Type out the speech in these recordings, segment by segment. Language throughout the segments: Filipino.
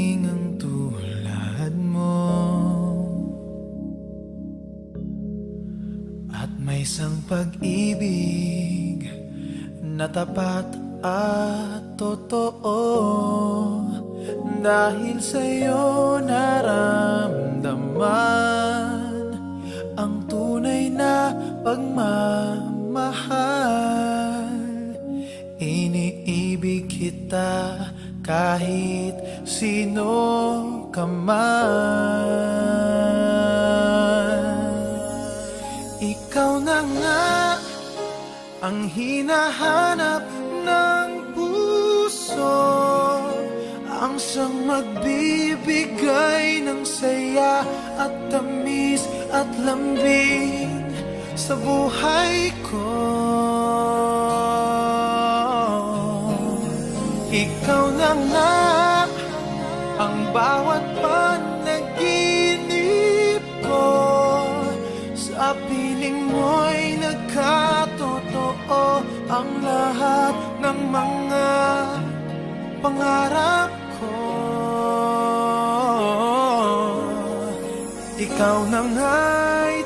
dumating ang tulad mo, at may isang pag-ibig na tapat at totoo. Dahil sa'yo naramdaman ang tunay na pagmamahal. Iniibig kita kahit sino ka man. Ikaw na nga ang hinahanap ng puso, ang siyang magbibigay ng saya at tamis at lambing sa buhay ko. Ikaw na nga ang bawat panaginip ko, sa piling mo'y nagkatotoo ang lahat ng mga pangarap ko. Ikaw na nga ito.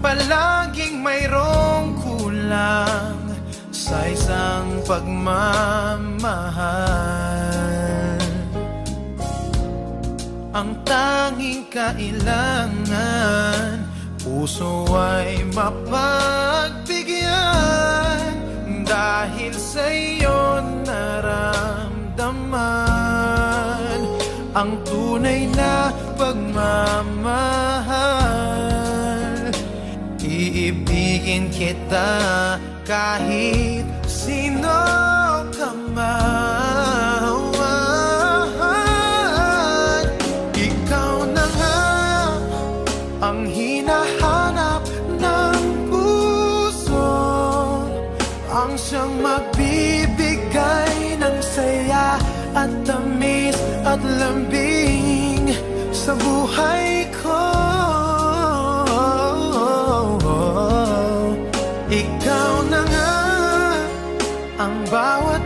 Palaging mayroong kulang sa isang pagmamahal. Ang tanging kailangan, puso ay mapagbigyan. Dahil sa'yo naramdaman ang tunay na pagmamahal. Iibigin kita kahit sino ka man. Ang hinahanap ng puso, ang siyang magbibigay ng saya at tamis at lambing sa buhay ko. Ikaw na nga ang bawat